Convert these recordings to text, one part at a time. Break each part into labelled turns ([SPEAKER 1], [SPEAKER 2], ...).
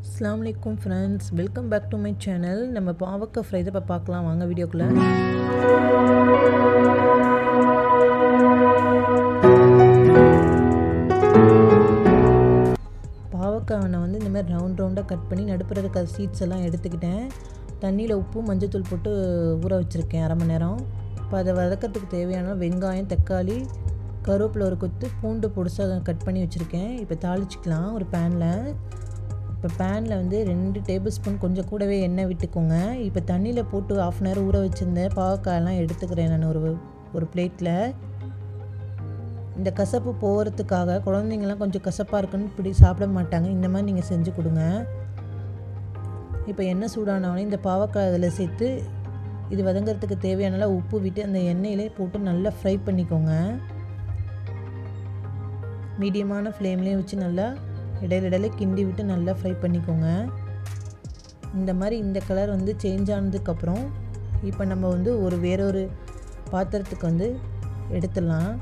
[SPEAKER 1] அஸ்ஸலாமு அலைக்கும் friends, welcome back to my channel. நம்ம பாவக்காய் ஃப்ரை தான் இப்போ பார்க்கலாம். வாங்க வீடியோக்குள்ளே. பாவக்காய் நான் இந்த மாதிரி ரவுண்டாக கட் பண்ணி நடுப்புற இருக்க சீட்ஸ் எல்லாம் எடுத்துக்கிட்டேன். தண்ணியில் உப்பு மஞ்சத்தூள் போட்டு ஊற வச்சுருக்கேன் அரை மணி நேரம். இப்போ அதை வதக்கிறதுக்கு தேவையான வெங்காயம், தக்காளி, கருவேப்பிலை ஒரு கொத்து, பூண்டு பொடிசாக கட் பண்ணி வச்சுருக்கேன். இப்போ தாளிச்சிக்கலாம் ஒரு பேனில். இப்போ பேனில் 2 டேபிள் ஸ்பூன் கொஞ்சம் கூடவே எண்ணெய் விட்டுக்கோங்க. இப்போ தண்ணியில் போட்டு ½ அன் ஹவர் ஊற வச்சுருந்தேன் பாவக்காயெல்லாம் எடுத்துக்கிறேன் நான் ஒரு பிளேட்டில். இந்த கசப்பு போகிறதுக்காக குழந்தைங்கள்லாம் கொஞ்சம் கசப்பாக இருக்குன்னு இப்படி சாப்பிட மாட்டாங்க. இந்த மாதிரி நீங்கள் செஞ்சு கொடுங்க. இப்போ எண்ணெய் சூடானவொடனே இந்த பாவக்காய் அதில் சேர்த்து இது வதங்கிறதுக்கு தேவையான உப்பு விட்டு அந்த எண்ணெயிலே போட்டு நல்லா ஃப்ரை பண்ணிக்கோங்க. மீடியமான ஃப்ளேம்லேயே வச்சு நல்லா இடையில கிண்டி விட்டு நல்லா ஃப்ரை பண்ணிக்கோங்க. இந்த மாதிரி இந்த கலர் சேஞ்ச் ஆனதுக்கப்புறம் இப்போ நம்ம வேறொரு பாத்திரத்துக்கு எடுத்துடலாம்.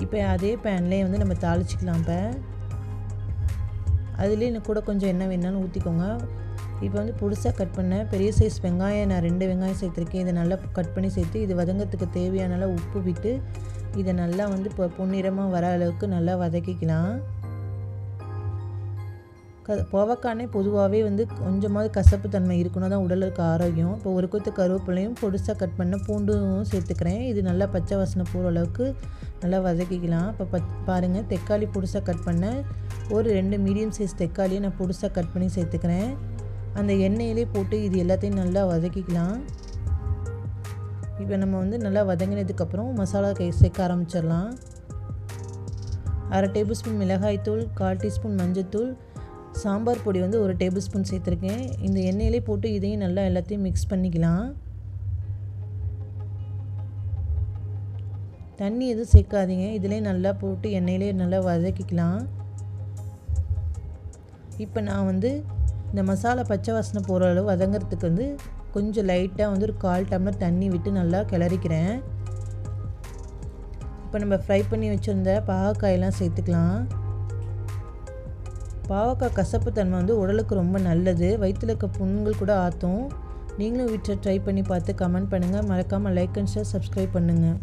[SPEAKER 1] இப்போ அதே பேன்லேயே நம்ம தாளிச்சிக்கலாம். இப்போ அதுலேயே இன்னும் கூட கொஞ்சம் எண்ணெய் வேணாலும் ஊற்றிக்கோங்க. இப்போ பொடிசாக கட் பண்ண பெரிய சைஸ் வெங்காயம் நான் 2 வெங்காயம் சேர்த்துருக்கேன். இதை நல்லா கட் பண்ணி சேர்த்து இது வதங்கிறதுக்கு தேவையான உப்பு விட்டு இதை நல்லா இப்போ பொன்னிறமாக வர அளவுக்கு நல்லா வதக்கிக்கலாம். பாவக்காய் பொதுவாகவே கொஞ்சமாவது கசப்பு தன்மை இருக்கணும், தான் உடலுக்கு ஆரோக்கியம். இப்போ ஒரு கொத்து கருவேப்பிலையும் பொடிசாக கட் பண்ண பூண்டும் சேர்த்துக்கிறேன். இது நல்லா பச்சை வாசனை போகிற அளவுக்கு நல்லா வதக்கிக்கலாம். இப்போ பாருங்கள், தக்காளி பொடிசாக கட் பண்ண ஒரு 2 மீடியம் சைஸ் தக்காளியை நான் பொடிசாக கட் பண்ணி சேர்த்துக்கிறேன். அந்த எண்ணெயிலே போட்டு இது எல்லாத்தையும் நல்லா வதக்கிக்கலாம். இப்போ நம்ம நல்லா வதங்கினதுக்கப்புறம் மசாலா சேர்க்க ஆரம்பிச்சிடலாம். அரை டேபிள் ஸ்பூன் மிளகாய்த்தூள், 1/4 டீஸ்பூன் மஞ்சத்தூள், சாம்பார் பொடி 1 டேபிள் ஸ்பூன் சேர்த்துருக்கேன். இந்த எண்ணெயிலே போட்டு இதையும் நல்லா எல்லாத்தையும் மிக்ஸ் பண்ணிக்கலாம். தண்ணி எதுவும் சேர்க்காதீங்க, இதிலே நல்லா போட்டு எண்ணெயிலே நல்லா வதக்கிக்கலாம். இப்போ நான் இந்த மசாலா பச்சை வாசனை போகிற அளவு வதங்கிறதுக்கு கொஞ்சம் லைட்டாக ஒரு 1/4 டம்ளர் தண்ணி விட்டு நல்லா கிளறிக்கிறேன். இப்போ நம்ம ஃப்ரை பண்ணி வச்சுருந்த பாவக்காயெல்லாம் சேர்த்துக்கலாம். பாவக்காய் கசப்பு தன்மை உடலுக்கு ரொம்ப நல்லது. வயிற்றில் இருக்க புண்கள் கூட ஆற்றும். நீங்களும் வீட்டில் ட்ரை பண்ணி பார்த்து கமெண்ட் பண்ணுங்கள். மறக்காமல் லைக் அண்ட் ஷேர், சப்ஸ்கிரைப் பண்ணுங்கள்.